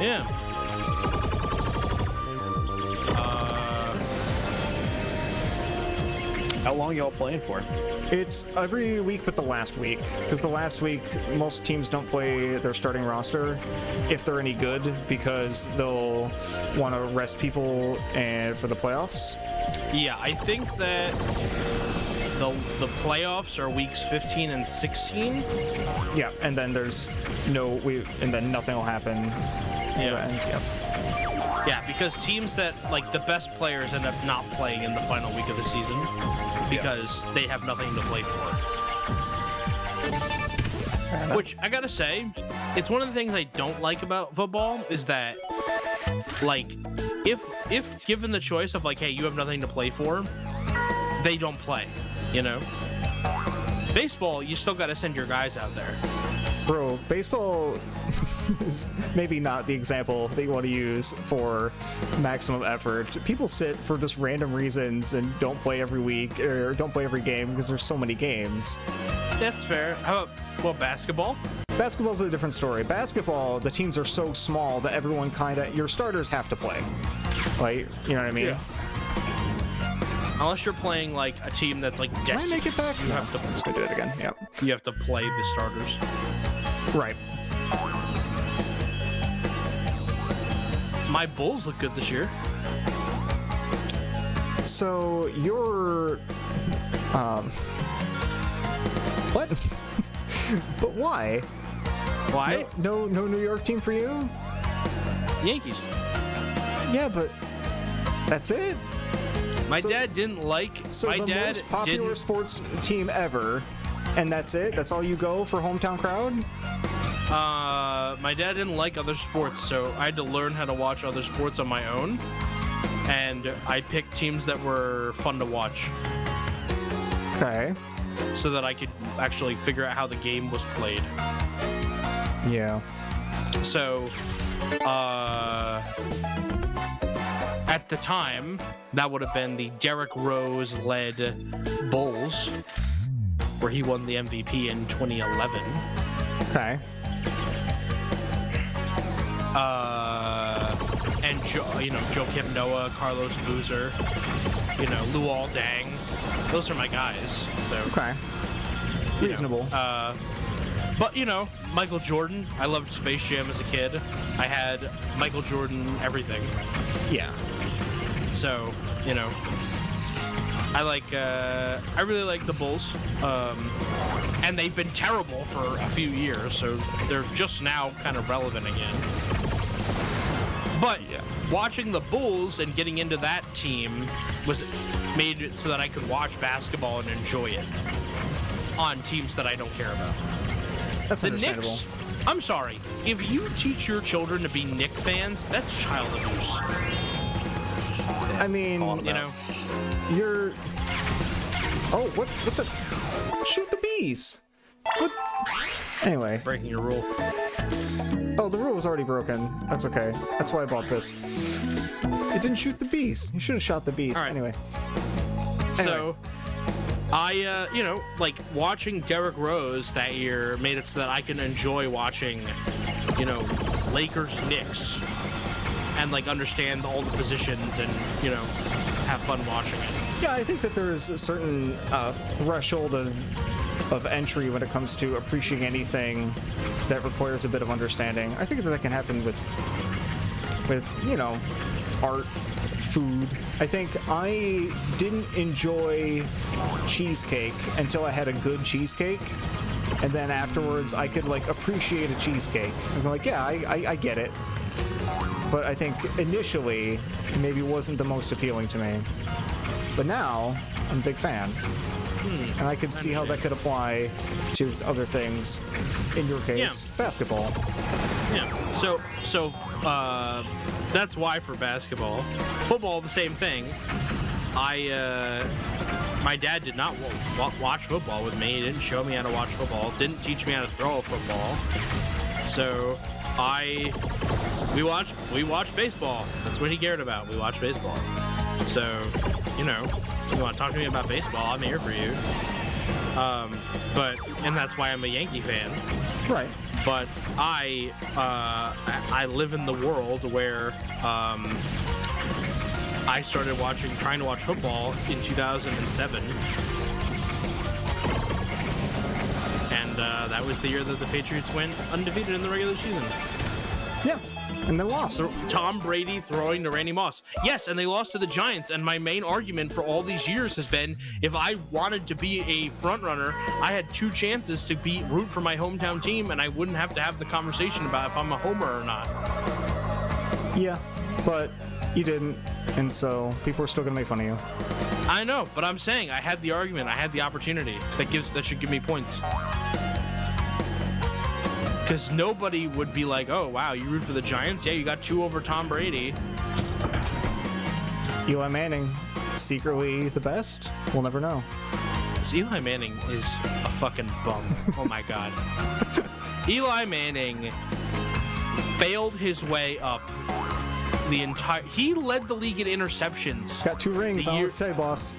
[SPEAKER 2] Yeah.
[SPEAKER 5] How long y'all playing for?
[SPEAKER 4] It's every week but the last week, because the last week most teams don't play their starting roster if they're any good, because they'll want to rest people and for the playoffs.
[SPEAKER 2] Yeah, I think that the playoffs are weeks 15 and 16.
[SPEAKER 4] Yeah, and then there's and then nothing will happen.
[SPEAKER 2] Yeah.
[SPEAKER 4] Yep.
[SPEAKER 2] Yeah, because teams that, like, the best players end up not playing in the final week of the season because they have nothing to play for. Which, I gotta say, it's one of the things I don't like about football is that, like, if given the choice of, like, hey, you have nothing to play for, they don't play, you know? Baseball, you still gotta send your guys out there.
[SPEAKER 4] Bro, baseball is maybe not the example that you want to use for maximum effort. People sit for just random reasons and don't play every week or don't play every game because there's so many games.
[SPEAKER 2] That's fair. How about basketball?
[SPEAKER 4] Basketball's a different story. Basketball, the teams are so small that everyone your starters have to play. Like, you know what I mean?
[SPEAKER 2] Yeah. Unless you're playing like a team that's like
[SPEAKER 4] Can I make it back?
[SPEAKER 2] You have to
[SPEAKER 4] I'm just gonna do it again. Yeah.
[SPEAKER 2] You have to play the starters.
[SPEAKER 4] Right.
[SPEAKER 2] My Bulls look good this year.
[SPEAKER 4] So you're what? But why?
[SPEAKER 2] Why?
[SPEAKER 4] No New York team for you?
[SPEAKER 2] Yankees.
[SPEAKER 4] Yeah, but that's it.
[SPEAKER 2] My dad didn't like.
[SPEAKER 4] So
[SPEAKER 2] my
[SPEAKER 4] the
[SPEAKER 2] dad
[SPEAKER 4] most popular
[SPEAKER 2] didn't.
[SPEAKER 4] sports team ever, and that's it. That's all you go for hometown crowd.
[SPEAKER 2] My dad didn't like other sports, so I had to learn how to watch other sports on my own. And I picked teams that were fun to watch.
[SPEAKER 4] Okay.
[SPEAKER 2] So that I could actually figure out how the game was played.
[SPEAKER 4] Yeah.
[SPEAKER 2] So, at the time, that would have been the Derrick Rose-led Bulls, where he won the MVP in 2011.
[SPEAKER 4] Okay.
[SPEAKER 2] And Joakim Noah, Carlos Boozer, Luol Deng. Those are my guys. So
[SPEAKER 4] Okay. Reasonable.
[SPEAKER 2] But Michael Jordan. I loved Space Jam as a kid. I had Michael Jordan everything.
[SPEAKER 4] Yeah.
[SPEAKER 2] So I really like the Bulls. And they've been terrible for a few years, so they're just now kind of relevant again. But watching the Bulls and getting into that team was made it so that I could watch basketball and enjoy it on teams that I don't care about.
[SPEAKER 4] That's
[SPEAKER 2] The
[SPEAKER 4] understandable.
[SPEAKER 2] Knicks, I'm sorry, if you teach your children to be Knicks fans, that's child abuse.
[SPEAKER 4] I mean, you're. Oh, what the? Shoot the bees. What? Anyway.
[SPEAKER 2] Breaking your rule.
[SPEAKER 4] Oh, the rule was already broken. That's okay. That's why I bought this. It didn't shoot the bees. You should have shot the bees.
[SPEAKER 2] All right.
[SPEAKER 4] Anyway.
[SPEAKER 2] So, I, watching Derrick Rose that year made it so that I can enjoy watching, Lakers, Knicks, and, understand all the positions and, have fun watching it.
[SPEAKER 4] Yeah, I think that there's a certain threshold of entry when it comes to appreciating anything that requires a bit of understanding. I think that can happen with art, food. I think I didn't enjoy cheesecake until I had a good cheesecake, and then afterwards I could appreciate a cheesecake. I'm like, yeah, I get it. but I think initially maybe wasn't the most appealing to me. But now I'm a big fan, and I could see how that could apply to other things. In your case, basketball.
[SPEAKER 2] Yeah. So that's why for basketball. Football, the same thing. My dad did not watch football with me. He didn't show me how to watch football. Didn't teach me how to throw a football. So we watched baseball. That's what he cared about. We watched baseball. So, you want to talk to me about baseball, I'm here for you. And that's why I'm a Yankee fan.
[SPEAKER 4] Right.
[SPEAKER 2] But I live in the world where I started trying to watch football in 2007. And that was the year that the Patriots went undefeated in the regular season.
[SPEAKER 4] Yeah. And they lost.
[SPEAKER 2] Tom Brady throwing to Randy Moss. Yes, and they lost to the Giants. And my main argument for all these years has been, if I wanted to be a front runner, I had 2 chances to root for my hometown team, and I wouldn't have to have the conversation about if I'm a homer or not.
[SPEAKER 4] Yeah, but you didn't, and so people are still gonna make fun of you.
[SPEAKER 2] I know, but I'm saying I had the argument, I had the opportunity that should give me points. Because nobody would be like, oh, wow, you root for the Giants? Yeah, you got 2 over Tom Brady.
[SPEAKER 4] Eli Manning, secretly the best? We'll never know.
[SPEAKER 2] Eli Manning is a fucking bum. Oh, my God. Eli Manning failed his way up he led the league in interceptions.
[SPEAKER 4] Got 2 rings, I would say, boss.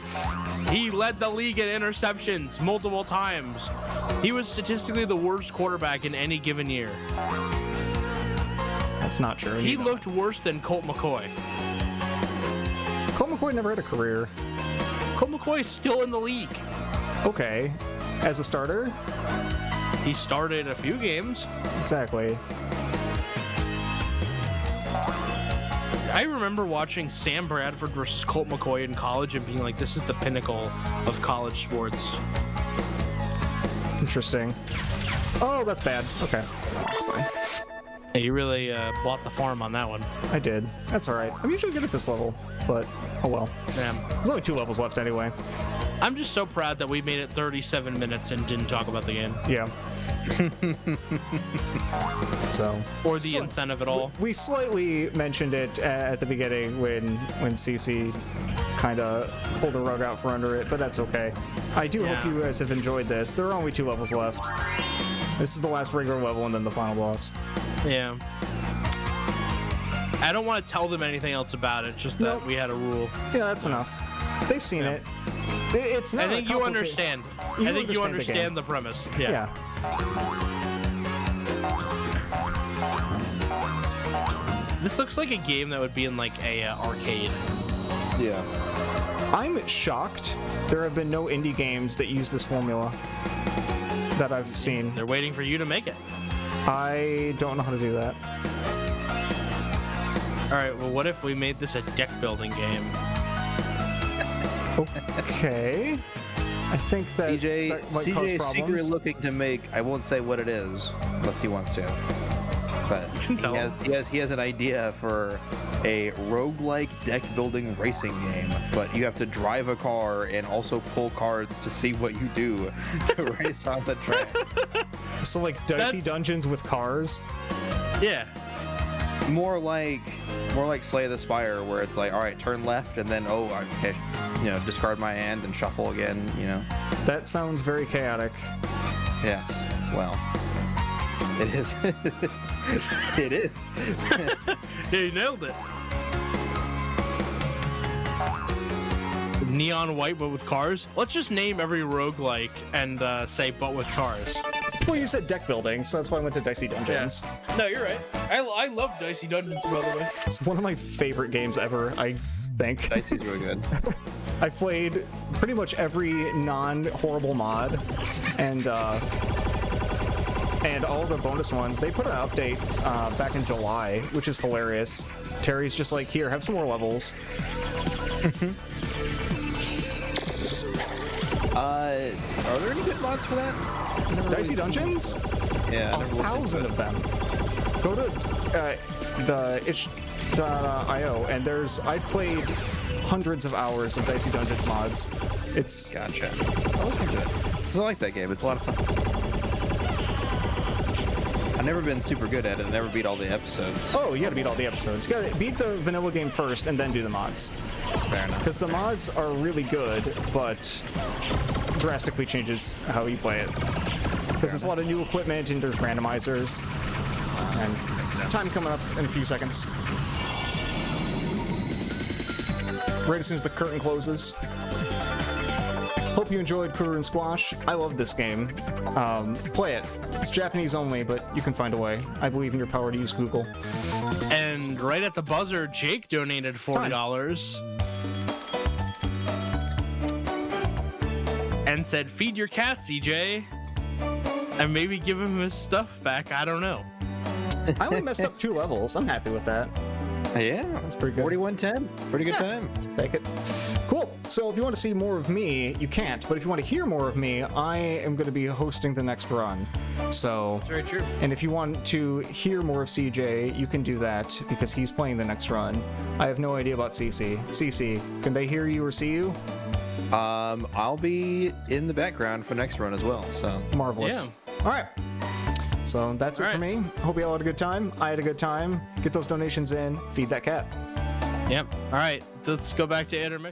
[SPEAKER 2] He led the league in interceptions multiple times. He was statistically the worst quarterback in any given year.
[SPEAKER 4] That's not true.
[SPEAKER 2] He looked worse than Colt McCoy.
[SPEAKER 4] Colt McCoy never had a career.
[SPEAKER 2] Colt McCoy is still in the league.
[SPEAKER 4] Okay. As a starter?
[SPEAKER 2] He started a few games.
[SPEAKER 4] Exactly.
[SPEAKER 2] I remember watching Sam Bradford versus Colt McCoy in college and being like, this is the pinnacle of college sports.
[SPEAKER 4] Interesting. Oh, that's bad. Okay. That's fine.
[SPEAKER 2] Hey, you really bought the farm on that one.
[SPEAKER 4] I did. That's all right. I'm usually good at this level, but oh well.
[SPEAKER 2] Yeah.
[SPEAKER 4] There's only 2 levels left anyway.
[SPEAKER 2] I'm just so proud that we made it 37 minutes and didn't talk about the game.
[SPEAKER 4] Yeah.
[SPEAKER 2] Or the incentive at all.
[SPEAKER 4] We slightly mentioned it at the beginning when CC kind of pulled the rug out from under it, but that's okay. I do hope you guys have enjoyed this. There are only 2 levels left. This is the last regular level and then the final boss.
[SPEAKER 2] Yeah. I don't want to tell them anything else about it, just that we had a rule.
[SPEAKER 4] Yeah, that's enough. They've seen it. It's not.
[SPEAKER 2] I think you understand. I think you understand the premise. Yeah. This looks like a game that would be in like a arcade.
[SPEAKER 5] Yeah.
[SPEAKER 4] I'm shocked there have been no indie games that use this formula that I've seen.
[SPEAKER 2] They're waiting for you to make it.
[SPEAKER 4] I don't know how to do that.
[SPEAKER 2] All right, well, what if we made this a deck building game?
[SPEAKER 4] Okay. I think that
[SPEAKER 5] CJ
[SPEAKER 4] might cause
[SPEAKER 5] is
[SPEAKER 4] problems.
[SPEAKER 5] secretly looking to make. I won't say what it is unless he wants to. But he has an idea for a roguelike deck building racing game, but you have to drive a car and also pull cards to see what you do to race on the track.
[SPEAKER 4] So like dicey dungeons with cars?
[SPEAKER 2] Yeah.
[SPEAKER 5] More like Slay the Spire, where it's like, all right, turn left, and then okay, discard my hand and shuffle again.
[SPEAKER 4] That sounds very chaotic.
[SPEAKER 5] Yes. Well, it is. It is.
[SPEAKER 2] You nailed it. Neon white, but with cars. Let's just name every roguelike and say, but with cars.
[SPEAKER 4] Well, you said deck building, so that's why I went to Dicey Dungeons.
[SPEAKER 2] Yeah. No, you're right. I love Dicey Dungeons, by the way.
[SPEAKER 4] It's one of my favorite games ever, I think.
[SPEAKER 5] Dicey's really good.
[SPEAKER 4] I've played pretty much every non-horrible mod, and all the bonus ones. They put an update back in July, which is hilarious. Terry's just like, here, have some more levels.
[SPEAKER 5] Are there any good mods for that?
[SPEAKER 4] Dicey Dungeons?
[SPEAKER 5] Yeah,
[SPEAKER 4] 1,000 of them. Go to CJitsallGewd.io, and I've played hundreds of hours of Dicey Dungeons mods. It's
[SPEAKER 5] Gotcha. I'll look into it. 'Cause I like that game. It's a lot of fun. I've never been super good at it. I never beat all the episodes.
[SPEAKER 4] Oh, you gotta beat all the episodes. You gotta beat the vanilla game first and then do the mods.
[SPEAKER 5] Fair enough.
[SPEAKER 4] Because the mods are really good, but drastically changes how you play it. Because there's a lot of new equipment and there's randomizers. And time coming up in a few seconds. Right as soon as the curtain closes. Hope you enjoyed Kururin Squash. I love this game. Play it. It's Japanese only, but you can find a way. I believe in your power to use Google.
[SPEAKER 2] And right at the buzzer, Jake donated $40 and said, "Feed your cat, CJ, and maybe give him his stuff back." I don't know.
[SPEAKER 4] I only messed up 2 levels. I'm happy with that.
[SPEAKER 5] Yeah,
[SPEAKER 4] That's pretty good.
[SPEAKER 5] 4110. Pretty good time.
[SPEAKER 4] Take it. Cool. So if you want to see more of me, you can't. But if you want to hear more of me, I am going to be hosting the next run. So,
[SPEAKER 2] That's very true.
[SPEAKER 4] and if you want to hear more of CJ, you can do that because he's playing the next run. I have no idea about CC. CC, can they hear you or see you?
[SPEAKER 5] I'll be in the background for next run as well. So
[SPEAKER 4] Marvelous.
[SPEAKER 2] Yeah.
[SPEAKER 4] All right. So that's it for me. Hope you all had a good time. I had a good time. Get those donations in. Feed that cat.
[SPEAKER 2] Yep. All right. Let's go back to intermission.